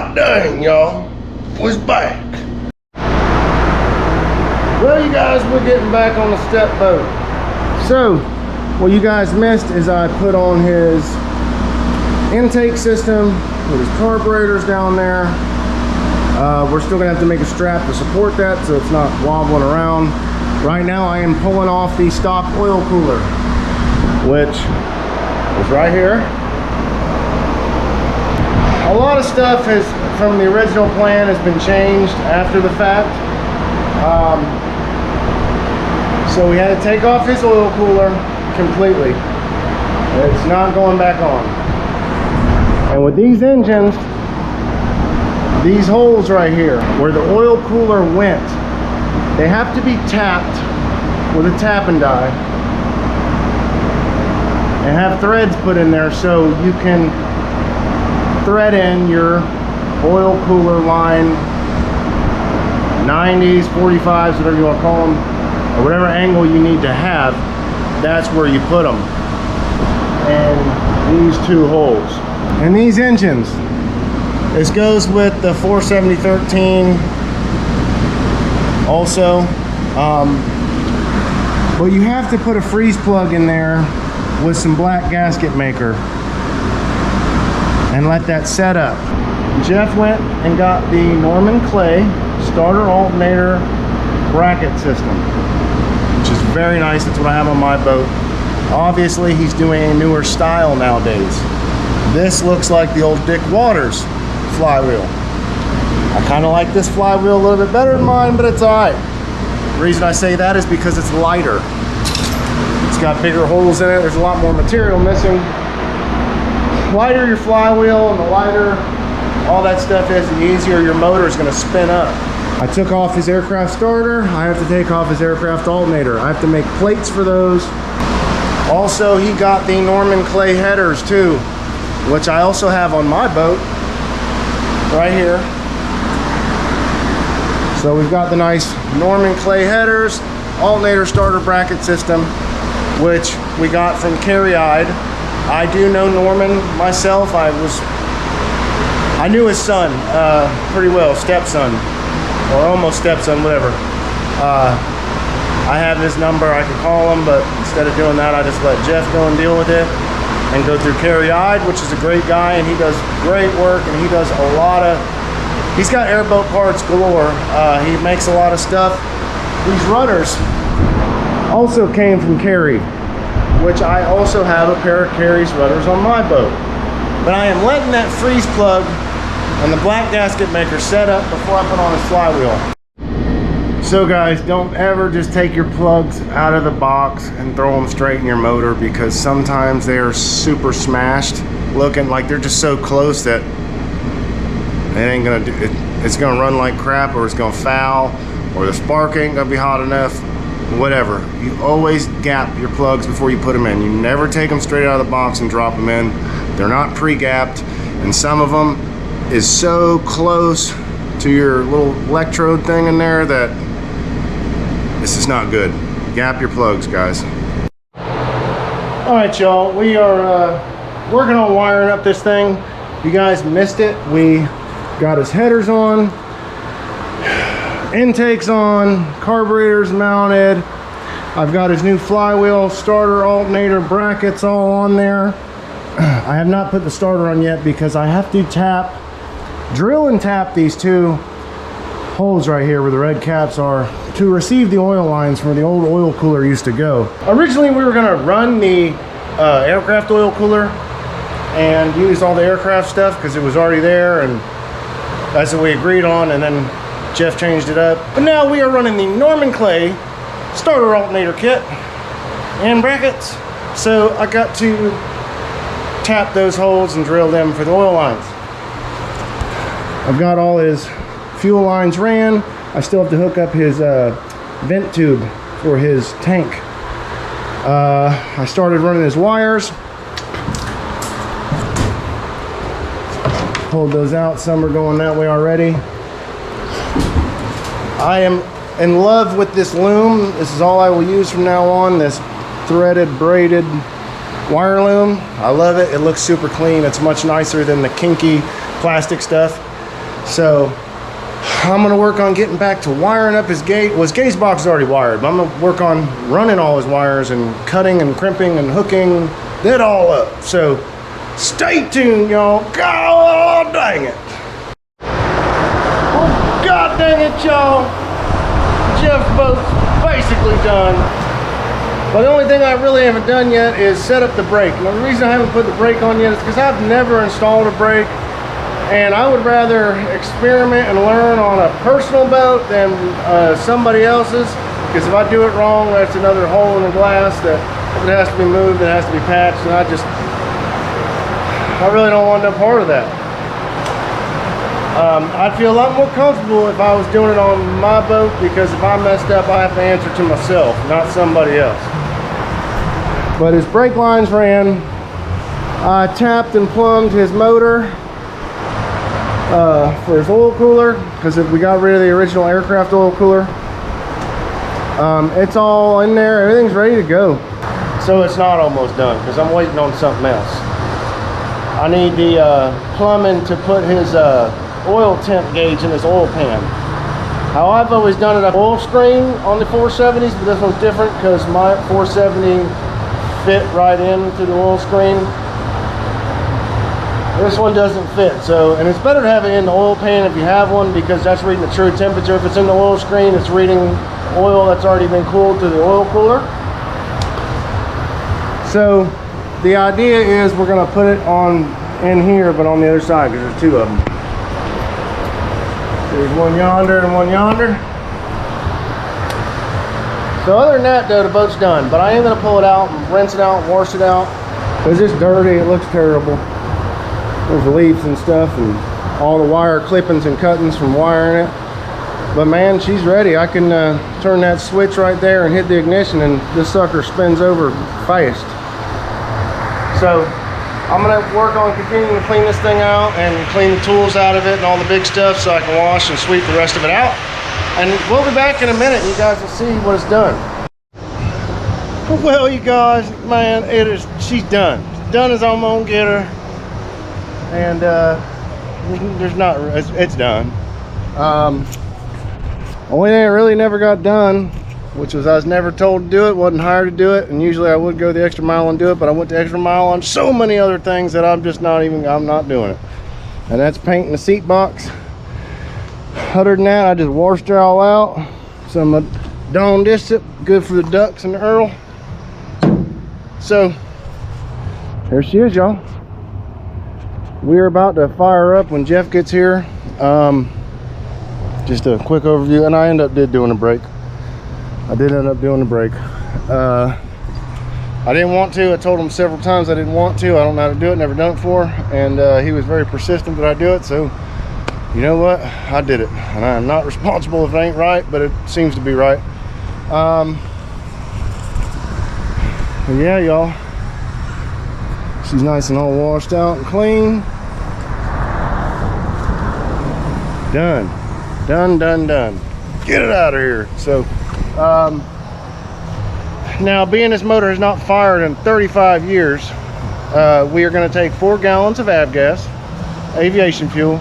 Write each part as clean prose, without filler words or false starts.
Hot dang, y'all. Was back. Well, you guys, we're getting back on the step boat. So, what you guys missed is I put on his intake system with his carburetors down there. We're still gonna have to make a strap to support that so it's not wobbling around. Right now I am pulling off the stock oil cooler, which is right here. A lot of stuff from the original plan has been changed after the fact. So we had to take off his oil cooler completely. It's not going back on. And with these engines, these holes right here where the oil cooler went, they have to be tapped with a tap and die and have threads put in there so you can thread in your oil cooler line 90s, 45s, whatever you want to call them, or whatever angle you need to have. That's where you put them. And these two holes. And these engines, this goes with the 47013 also. But you have to put a freeze plug in there with some black gasket maker and let that set up. Jeff went and got the Norman Clay starter alternator bracket system, which is very nice. That's what I have on my boat. Obviously, he's doing a newer style nowadays. This looks like the old Dick Waters flywheel. I kind of like this flywheel a little bit better than mine, but it's all right. The reason I say that is because it's lighter. It's got bigger holes in it. There's a lot more material missing. The lighter your flywheel and the lighter all that stuff is, the easier your motor is going to spin up. I took off his aircraft starter. I have to take off his aircraft alternator. I have to make plates for those. Also, he got the Norman Clay headers too, which I also have on my boat right here. So we've got the nice Norman Clay headers, alternator starter bracket system, which we got from Carry-Eyed. I do know Norman myself. I knew his son pretty well, stepson, or almost stepson, whatever. I have his number, I could call him, but instead of doing that, I just let Jeff go and deal with it and go through Carry-Eyed, which is a great guy, and he does great work, and he does a lot of, he's got airboat parts galore. He makes a lot of stuff. These rudders also came from Carry, which I also have a pair of Carry's rudders on my boat. But I am letting that freeze plug and the black gasket maker set up before I put on his flywheel. So guys, don't ever just take your plugs out of the box and throw them straight in your motor, because sometimes they are super smashed, looking like they're just so close that it ain't gonna do it. It's gonna run like crap, or it's gonna foul, or the spark ain't gonna be hot enough, whatever. You always gap your plugs before you put them in. You never take them straight out of the box and drop them in. They're not pre-gapped, and some of them is so close to your little electrode thing in there that this is not good. Gap your plugs, guys. All right, y'all, we are working on wiring up this thing. You guys missed it. We got his headers on, intakes on, carburetors mounted. I've got his new flywheel, starter, alternator, brackets all on there. I have not put the starter on yet because I have to drill and tap these two holes right here where the red caps are to receive the oil lines from where the old oil cooler used to go. Originally, we were gonna run the aircraft oil cooler and use all the aircraft stuff because it was already there, and that's what we agreed on, and then Jeff changed it up. But now we are running the Norman Clay starter alternator kit and brackets. So I got to tap those holes and drill them for the oil lines. I've got all his fuel lines ran. I still have to hook up his vent tube for his tank. I started running his wires. Pulled those out. Some are going that way already. I am in love with this loom. This is all I will use from now on. This threaded, braided wire loom. I love it. It looks super clean. It's much nicer than the kinky plastic stuff. So I'm gonna work on getting back to wiring up his gauge. Well, his gauge box is already wired, but I'm gonna work on running all his wires and cutting and crimping and hooking it all up. So stay tuned, y'all. God dang it. Oh, God dang it, y'all. Jeff's boat's basically done. But the only thing I really haven't done yet is set up the brake. Now, the reason I haven't put the brake on yet is because I've never installed a brake, and I would rather experiment and learn on a personal boat than somebody else's, because if I do it wrong, that's another hole in the glass that if it has to be moved, it has to be patched, and I really don't want no part of that. I'd feel a lot more comfortable if I was doing it on my boat, because if I messed up, I have to answer to myself, not somebody else. But his brake lines ran. I tapped and plumbed his motor for his oil cooler, because we got rid of the original aircraft oil cooler. It's all in there, everything's ready to go. So it's not almost done, because I'm waiting on something else. I need the plumbing to put his oil temp gauge in his oil pan. How I've always done it, oil screen on the 470s, but this one's different because my 470 fit right into the oil screen. This one doesn't fit, so, and it's better to have it in the oil pan if you have one, because that's reading the true temperature. If it's in the oil screen, it's reading oil that's already been cooled to the oil cooler. So the idea is we're going to put it on in here, but on the other side, because there's two of them. There's one yonder and one yonder. So other than that, though, the boat's done, but I am going to pull it out and rinse it out, wash it out, because it's dirty, it looks terrible. There's leaves and stuff and all the wire clippings and cuttings from wiring it. But man, she's ready. I can turn that switch right there and hit the ignition, and this sucker spins over fast. So I'm gonna work on continuing to clean this thing out and clean the tools out of it and all the big stuff, so I can wash and sweep the rest of it out. And we'll be back in a minute. You guys will see what it's done. Well, you guys, man, she's done. Done as I'm gonna get her. And it's done. Only thing that really never got done, which was I was never told to do it, wasn't hired to do it, and usually I would go the extra mile and do it, but I went the extra mile on so many other things that I'm not doing it. And that's painting the seat box. Other than that, I just washed her all out. Some Dawn Distip, good for the ducks and the Earl. So here she is, y'all. We're about to fire up when Jeff gets here. Just a quick overview, and I doing a brake. I did end up doing the brake. I didn't want to. I told him several times I didn't want to. I don't know how to do it, never done it before, and he was very persistent that I do it. So you know what, I did it, and I'm not responsible if it ain't right, but it seems to be right. Yeah, y'all, she's nice and all washed out and clean. Done. Get it out of here. So now, being this motor has not fired in 35 years, we are going to take 4 gallons of avgas, aviation fuel,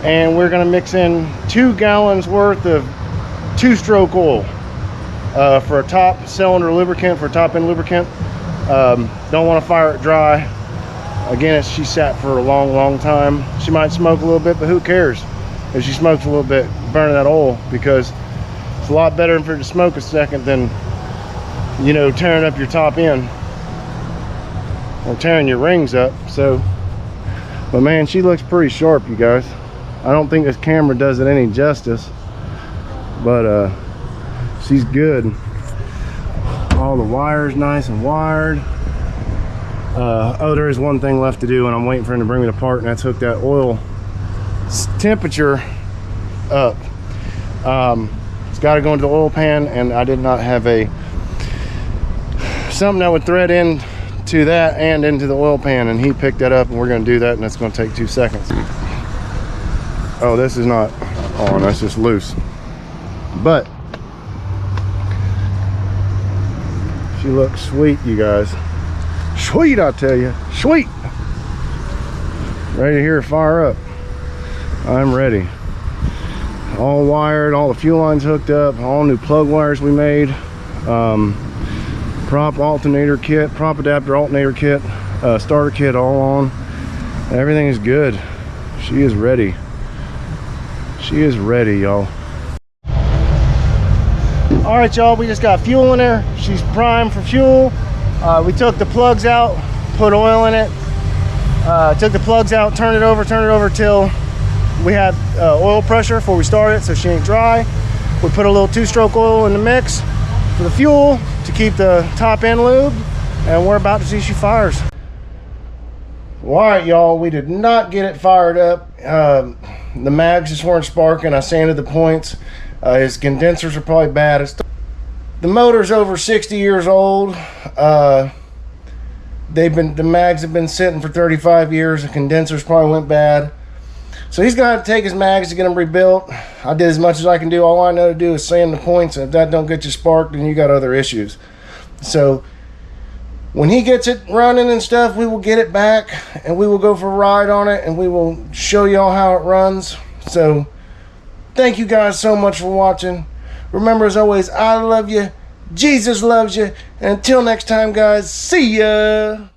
and we're going to mix in 2 gallons worth of 2-stroke oil for a top cylinder lubricant, for a top end lubricant. Don't want to fire it dry. Again, she sat for a long time. She might smoke a little bit, but who cares if she smokes a little bit, burning that oil, because it's a lot better for her to smoke a second than, you know, tearing up your top end or tearing your rings up. So, but man, she looks pretty sharp, you guys. I don't think this camera does it any justice, but she's good. All the wires nice and wired. Oh, there is one thing left to do, and I'm waiting for him to bring me the part, and that's hook that oil temperature up. It's got to go into the oil pan, and I did not have something that would thread in to that and into the oil pan, and he picked that up, and we're going to do that, and that's going to take 2 seconds. Oh, this is not on, that's just loose, but she looks sweet, you guys. Sweet, I tell you, sweet. Ready to hear her fire up. I'm ready. All wired, all the fuel lines hooked up, all new plug wires we made. Prop alternator kit, prop adapter alternator kit, starter kit all on. Everything is good. She is ready. She is ready, y'all. All right, y'all, we just got fuel in there. She's primed for fuel. We took the plugs out, put oil in it. Took the plugs out, turned it over till we had oil pressure before we started, so she ain't dry. We put a little 2-stroke oil in the mix for the fuel to keep the top end lubed, and we're about to see she fires. Well, all right, y'all, we did not get it fired up. The mags just weren't sparking. I sanded the points. His condensers are probably bad. The motor's over 60 years old. The mags have been sitting for 35 years. The condensers probably went bad. So he's gonna have to take his mags to get them rebuilt. I did as much as I can do. All I know to do is sand the points, and if that don't get you sparked, then you got other issues. So when he gets it running and stuff, we will get it back and we will go for a ride on it and we will show y'all how it runs. So thank you guys so much for watching. Remember, as always, I love you. Jesus loves you. And until next time, guys, see ya.